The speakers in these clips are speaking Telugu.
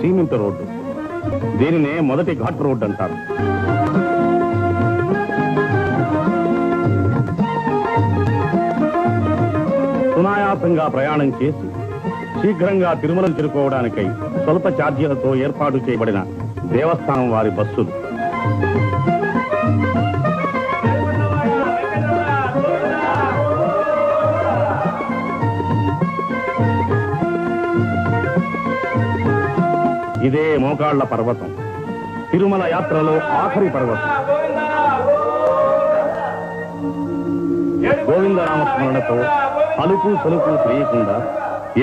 Cement road. దీనినే మొదటి ఘాట్ రోడ్డు అంటారు. సునాయాసంగా ప్రయాణం చేసి శీఘ్రంగా తిరుమలను చేరుకోవడానికై స్వల్ప ఛార్జీలతో ఏర్పాటు చేయబడిన దేవస్థానం వారి బస్సులు. ఇదే మోకాళ్ల పర్వతం, తిరుమల యాత్రలో ఆఖరి పర్వతం. గోవిందనామస్మరణతో అలుపు సలుపు తెలియకుండా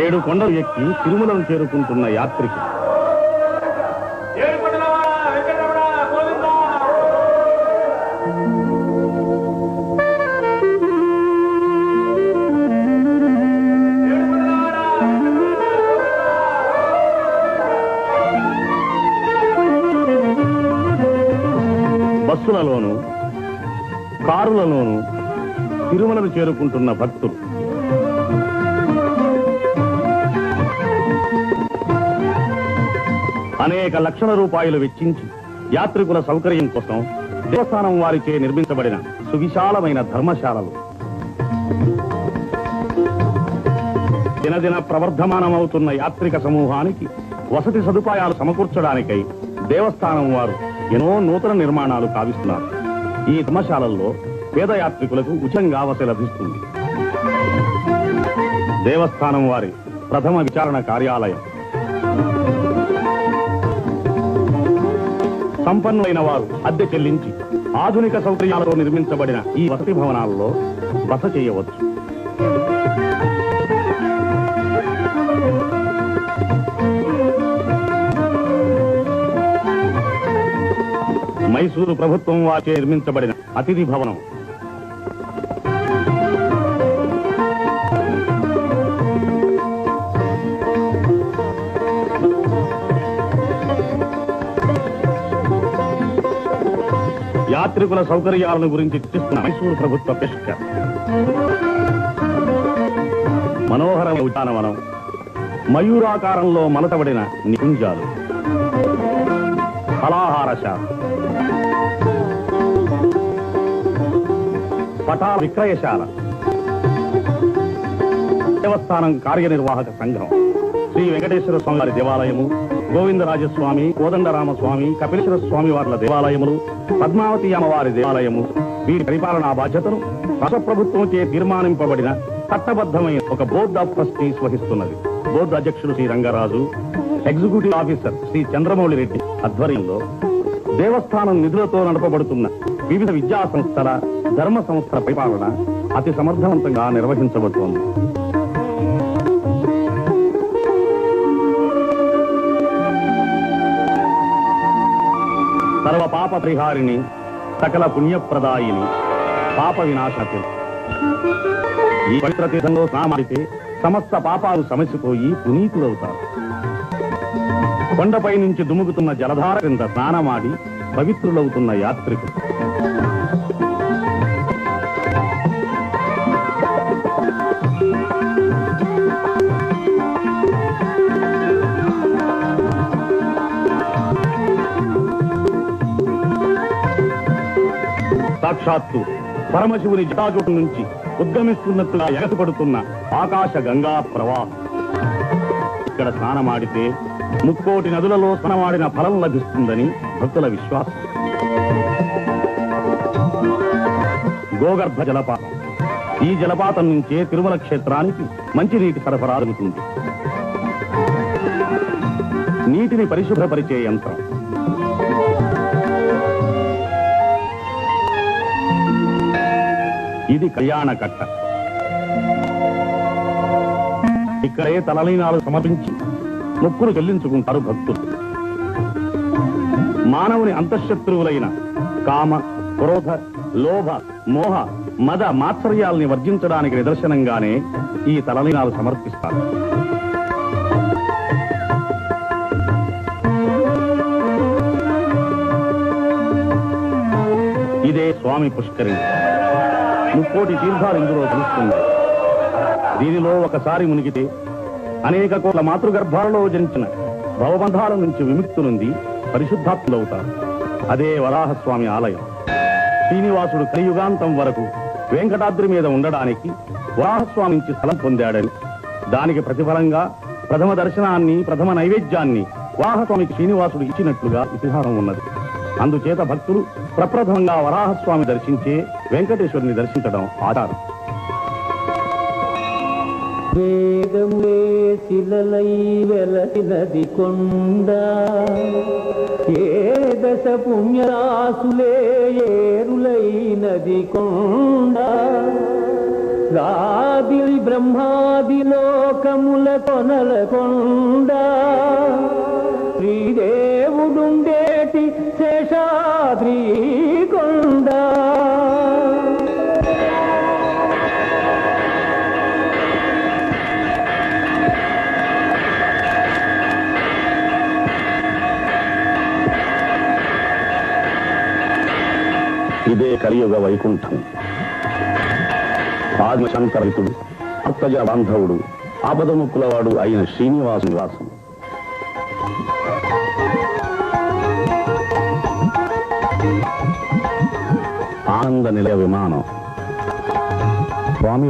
7 కొండలు ఎక్కి తిరుమలను చేరుకుంటున్న యాత్రికి బస్సులలోనూ కారులలోనూ తిరుమలను చేరుకుంటున్న భక్తులు. అనేక లక్షల రూపాయలు వెచ్చించి యాత్రికుల సౌకర్యం కోసం దేవస్థానం వారిచే నిర్మించబడిన సువిశాలమైన ధర్మశాలలు. దినదిన ప్రవర్ధమానమవుతున్న యాత్రిక సమూహానికి వసతి సదుపాయాలు సమకూర్చడానికై దేవస్థానం వారు ఎన్నో నూతన నిర్మాణాలు కావిస్తున్నారు. ఈ ధర్మశాలల్లో పేద యాత్రికులకు ఉచితంగా వసతి లభిస్తుంది. దేవస్థానం వారి ప్రథమ విచారణ కార్యాలయం. సంపన్నులైన వారు అద్దె చెల్లించి ఆధునిక సౌకర్యాలతో నిర్మించబడిన ఈ వసతి భవనాల్లో బస చేయవచ్చు. మైసూరు ప్రభుత్వం వారిచే నిర్మించబడిన అతిథి భవనం. యాత్రికుల సౌకర్యాలను గురించి చర్చిస్తున్న మైసూరు ప్రభుత్వ పెష్కర్. మనోహరమైన ఉద్యానవనం, మయూరాకారంలో మలతబడిన నికుంజాలు, ఫలాహారశాల, పటాల విక్రయశాల, దేవస్థానం కార్యనిర్వాహక సంఘం, శ్రీ వెంకటేశ్వర స్వామి వారి దేవాలయము, గోవిందరాజస్వామి, కోదండరామస్వామి, కపిలేశ్వర స్వామి వార్ల దేవాలయములు, పద్మావతి అమ్మవారి దేవాలయము, వీరి పరిపాలనా బాధ్యతను రాష్ట్ర ప్రభుత్వం చే తీర్మానింపబడిన చట్టబద్ధమైన ఒక బోర్డ్ ఆఫ్ ట్రస్టీస్ వహిస్తున్నది. బోర్డు అధ్యక్షుడు శ్రీ రంగరాజు, ఎగ్జిక్యూటివ్ ఆఫీసర్ శ్రీ చంద్రమౌళి రెడ్డి ఆధ్వర్యంలో దేవస్థానం నిధులతో నడపబడుతున్న వివిధ విద్యా సంస్థల, ధర్మ సంస్థల పరిపాలన అతి సమర్థవంతంగా నిర్వహించబడుతోంది. సర్వ పాప పరిహారిణి, సకల పుణ్యప్రదాయిని, పాప వినాశనతి. ఈ పవిత్ర తీర్థంలో స్నానమాడితే సమస్త పాపాలు సమసిపోయి పునీతులవుతారు. కొండపై నుంచి దుముకుతున్న జలధార కింద స్నానమాడి పవిత్రులవుతున్న యాత్రికులు. సాక్షాత్తు పరమశివుని జటాజూటు నుంచి ఉద్గమిస్తున్నట్టుగా ఎగసిపడుతున్న ఆకాశ గంగా ప్రవాహం. ఇక్కడ స్నానమాడితే 30 కోటి నదులలో స్నానమాడిన ఫలం లభిస్తుందని భక్తుల విశ్వాసం. గోగర్భ జలపాతం. ఈ జలపాతం నుంచే తిరుమల క్షేత్రానికి మంచినీటి సరఫరా జరుగుతుంది. నీటిని పరిశుభ్రపరిచే యంత్రం. ఇది కళ్యాణకట్ట. ఇక్కడే తలలీనాలు సమర్పించి మొక్కులు చెల్లించుకుంటారు భక్తులు. మానవుని అంతఃశత్రువులైన కామ, క్రోధ, లోభ, మోహ, మద, మాత్సర్యాల్ని వర్జించడానికి నిదర్శనంగానే ఈ తలలీనాలు సమర్పిస్తారు. ఇదే స్వామి పుష్కరిణి. 30 కోటి తీర్థాలు ఇందులో తెలుస్తుంది. దీనిలో ఒకసారి మునిగితే అనేక కోట్ల మాతృగర్భాలలో జనించిన భవబంధాల నుంచి విముక్తి నుండి పరిశుద్ధాత్ములవుతారు. అదే వరాహస్వామి ఆలయం. శ్రీనివాసుడు కలియుగాంతం వరకు వెంకటాద్రి మీద ఉండడానికి వరాహస్వామి నుంచి స్థలం పొందాడని, దానికి ప్రతిఫలంగా ప్రథమ దర్శనాన్ని, ప్రథమ నైవేద్యాన్ని వరాహస్వామికి శ్రీనివాసుడు ఇచ్చినట్లుగా ఇతిహాసం ఉన్నది. అందుచేత భక్తులు ప్రప్రథమంగా వరాహస్వామి దర్శించే వెంకటేశ్వరుని దర్శించడం ఆచారం. వేదములే శిలలై వెలసినది కొండ, ఏ దశ పుణ్యరాసులే ఏరులైనది కొండ, గాదిలి బ్రహ్మాది లోకముల కొనల కొండ, శ్రీదేవుడుండేటి శేషాద్రి కొండ. ఇదే కలియుగ వైకుంఠం. ఆదిశంకరితుడు, భక్తజ బాంధవుడు, ఆపదముక్కులవాడు అయిన శ్రీనివాసు నివాసం. ఆనంద నిలయ విమానం స్వామి